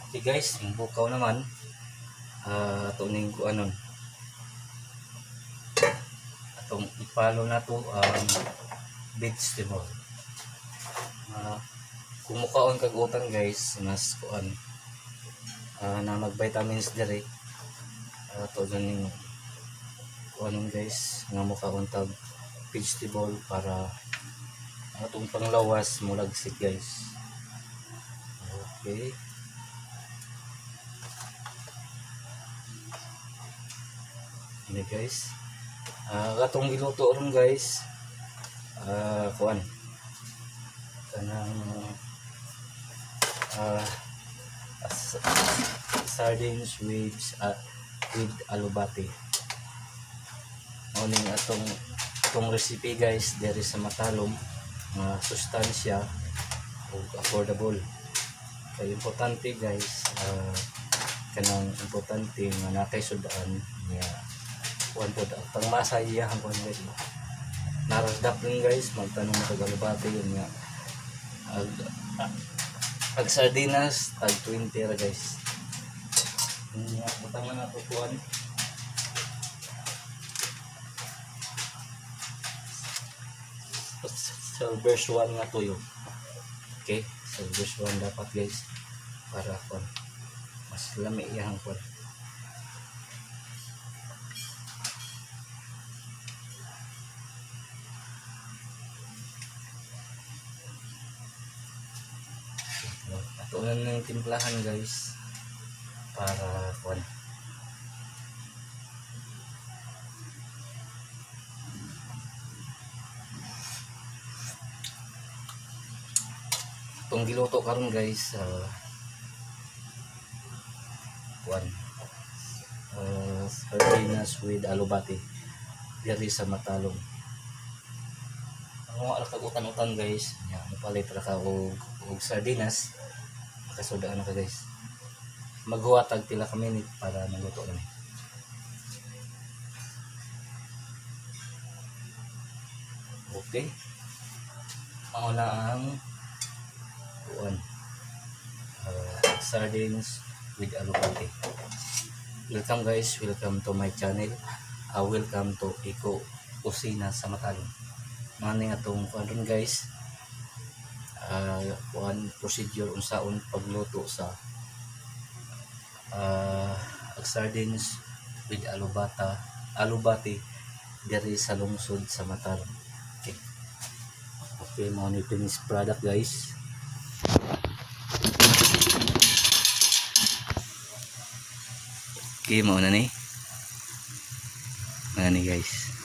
Okay guys, yung bukaw naman tuning ko anon atong ipalo na to vegetable. Kung mukaon kag utan guys, mas kuan na mag vitamins dire to ganing kuanon guys nga mukaon tag vegetable para atong panglawas mulagsik guys. Okay. Ini guys. Katong giluto ron guys. Kuan. Kanang sardines with alubati. Morning atong recipe guys diri sa matalom nga sustansya ug affordable. Kay importante guys, kanang importante nga natay sudaan nga kuan pod ang pangmasa iya hanggon guys. Narasdap rin guys, magtanong mo kag alubati yun nga. Ag sardinas tag 20 ra guys. Butang na nato kuan. Silver swan nga tuyo. Okay, silver swan dapat guys para kuan mas lami iyang kuan. Ito na yung timplahan guys para kuan. Itong giluto karon guys kuan sardinas with alubati diri sa matalong. Ang mga kag utan-utan guys nya mapalit ra ka og sardinas makasudaan ka guys. Maghuwatag pila ka minute para maluto na. Okay. Mao na ang kuan sardines with alubati. Welcome guys, welcome to my channel. Welcome to Iko Kusina sa Matalom. Mani atong kuan ron guys. Kuan procedure unsaon pagluto sa sardines with alubati diri sa lungsod sa Matalom. Okay. Okay, mao ni finished product guys. Okay, mao na ni. Mana ni guys.